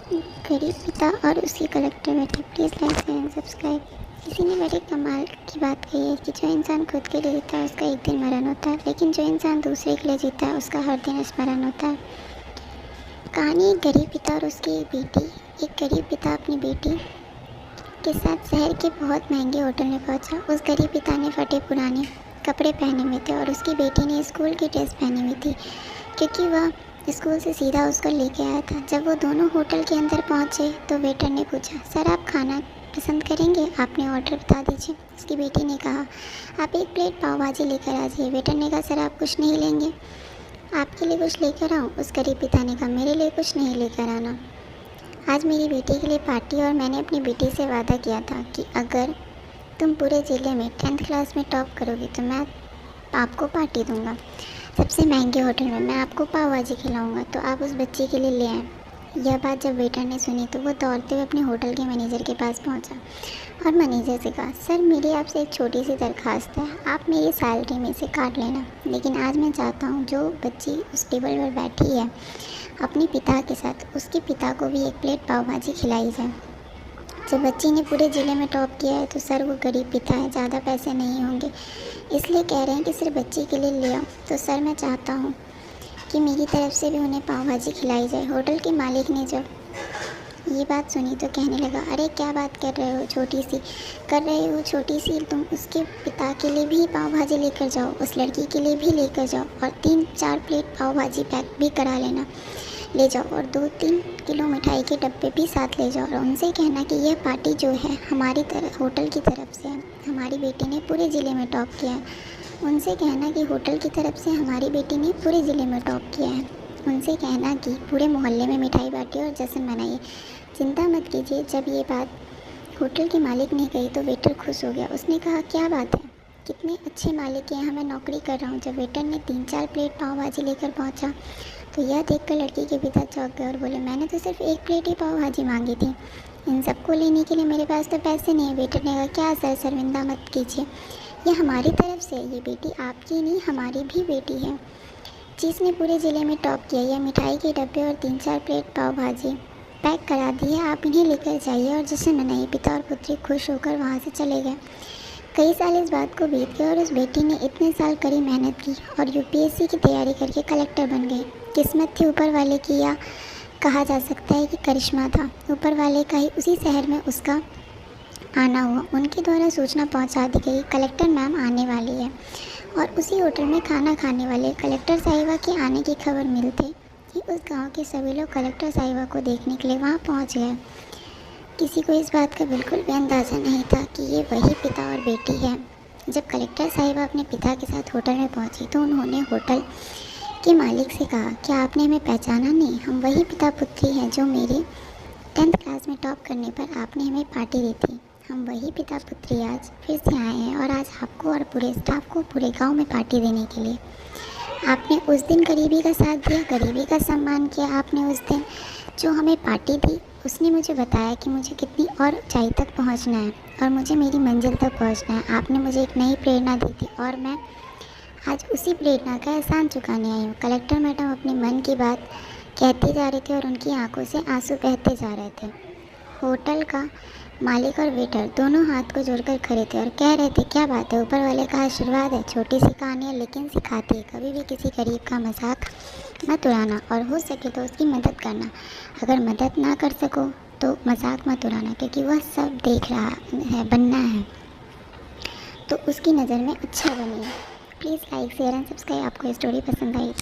गरीब पिता और उसके कलेक्टर बेटे। Please like share and subscribe. किसी ने बड़े कमाल की बात कही है कि जो इंसान खुद के लिए जीता है उसका एक दिन मरण होता है, लेकिन जो इंसान दूसरे के लिए जीता है उसका हर दिन स्मरण होता है। कहानी एक गरीब पिता और उसकी एक बेटी। एक गरीब पिता अपनी बेटी के साथ शहर के बहुत महंगे होटल में पहुंचा। उस गरीब पिता ने फटे पुराने कपड़े पहने हुए थे और उसकी बेटी ने स्कूल की ड्रेस पहनी हुई थी, क्योंकि वह स्कूल से सीधा उसको लेके आया था। जब वो दोनों होटल के अंदर पहुंचे तो वेटर ने पूछा, सर आप खाना पसंद करेंगे? आपने ऑर्डर बता दीजिए। उसकी बेटी ने कहा, आप एक प्लेट पाव भाजी लेकर आ जाइए। वेटर ने कहा, सर आप कुछ नहीं लेंगे? आपके लिए कुछ लेकर आऊँ? उस गरीब पिता ने कहा, मेरे लिए कुछ नहीं लेकर आना। आज मेरी बेटी के लिए पार्टी और मैंने अपनी बेटी से वादा किया था कि अगर तुम पूरे ज़िले में 10th क्लास में टॉप करोगी तो मैं आपको पार्टी दूंगा। सबसे महंगे होटल में मैं आपको पाव भाजी खिलाऊंगा, तो आप उस बच्चे के लिए ले आएँ। यह बात जब वेटर ने सुनी तो वो दौड़ते हुए अपने होटल के मैनेजर के पास पहुंचा और मैनेजर से कहा, सर मेरी आपसे एक छोटी सी दरख्वास्त है, आप मेरी सैलरी में से काट लेना, लेकिन आज मैं चाहता हूँ जो बच्ची उस टेबल पर बैठी है अपने पिता के साथ, उसके पिता को भी एक प्लेट पाव भाजी खिलाई जाए। जब बच्ची ने पूरे ज़िले में टॉप किया है तो सर वो गरीब पिता है, ज़्यादा पैसे नहीं होंगे, इसलिए कह रहे हैं कि सिर्फ बच्ची के लिए ले आओ। तो सर मैं चाहता हूँ कि मेरी तरफ से भी उन्हें पाव भाजी खिलाई जाए। होटल के मालिक ने जब ये बात सुनी तो कहने लगा, अरे क्या बात कर रहे हो छोटी सी, तुम उसके पिता के लिए भी पाव भाजी लेकर जाओ, उस लड़की के लिए भी लेकर जाओ और 3-4 प्लेट पाव भाजी पैक भी करा लेना, ले जाओ और 2-3 किलो मिठाई के डब्बे भी साथ ले जाओ और उनसे कहना कि यह पार्टी जो है हमारी तरफ होटल की तरफ से है, हमारी बेटी ने पूरे ज़िले में टॉप किया है। उनसे कहना कि होटल की तरफ से हमारी बेटी ने पूरे ज़िले में टॉप किया है। उनसे कहना कि पूरे मोहल्ले में मिठाई बांटिए और जश्न मनाइए। चिंता मत कीजिए। जब ये बात होटल के मालिक ने कही तो वेटर खुश हो गया। उसने कहा, क्या बात है, कितने अच्छे मालिक के यहाँ मैं नौकरी कर रहा हूँ। जब वेटर ने 3-4 प्लेट पाव भाजी लेकर पहुँचा तो यह देखकर लड़की के पिता चौंक गए और बोले, मैंने तो सिर्फ एक प्लेट ही पाव भाजी मांगी थी, इन सबको लेने के लिए मेरे पास तो पैसे नहीं है। वेटर ने कहा, क्या सर शर्मिंदा मत कीजिए, यह हमारी तरफ से ये बेटी आपकी नहीं हमारी भी बेटी है, जिसने पूरे ज़िले में टॉप किया। यह मिठाई के डब्बे और 3-4 प्लेट पाव भाजी पैक करा दिए, आप इन्हें लेकर जाइए और जश्न मनाइए। पिता और पुत्री खुश होकर वहाँ से चले गए। कई साल इस बात को बीत गए और उस बेटी ने इतने साल कड़ी मेहनत की और यूपीएससी की तैयारी करके कलेक्टर बन गई। किस्मत थी ऊपर वाले की, या कहा जा सकता है कि करिश्मा था ऊपर वाले का ही उसी शहर में उसका आना हुआ। उनके द्वारा सूचना पहुंचा दी गई, कलेक्टर मैम आने वाली है, और उसी होटल में खाना खाने वाले कलेक्टर साहिबा के आने की खबर मिलते कि उस गांव के सभी लोग कलेक्टर साहिबा को देखने के लिए वहां पहुंच गए। किसी को इस बात का बिल्कुल भी अंदाज़ा नहीं था कि ये वही पिता और बेटी है। जब कलेक्टर साहिबा अपने पिता के साथ होटल में पहुंची तो उन्होंने होटल के मालिक से कहा, क्या आपने हमें पहचाना नहीं? हम वही पिता पुत्री हैं जो मेरी 10th क्लास में टॉप करने पर आपने हमें पार्टी दी थी। हम वही पिता पुत्री आज फिर से आए हैं और आज आपको और पूरे स्टाफ को पूरे गांव में पार्टी देने के लिए। आपने उस दिन गरीबी का साथ दिया, गरीबी का सम्मान किया। आपने उस दिन जो हमें पार्टी दी उसने मुझे बताया कि मुझे कितनी और ऊंचाई तक पहुंचना है और मुझे मेरी मंजिल तक पहुंचना है। आपने मुझे एक नई प्रेरणा दी थी और मैं आज उसी प्रेरणा का एहसान चुकाने आई हूँ। कलेक्टर मैडम अपने मन की बात कहते जा रहे थे और उनकी आंखों से आंसू बहते जा रहे थे। होटल का मालिक और वेटर दोनों हाथ को जोड़कर खड़े थे और कह रहे थे, क्या बात है, ऊपर वाले का आशीर्वाद है। छोटी सी कहानी है लेकिन सिखाती है, कभी भी किसी गरीब का मजाक मत उड़ाना और हो सके तो उसकी मदद करना। अगर मदद ना कर सको तो मजाक मत उड़ाना, क्योंकि वह सब देख रहा है, बनना है तो उसकी नज़र में अच्छा बनिए। Please like share and subscribe. आपको ये स्टोरी पसंद आई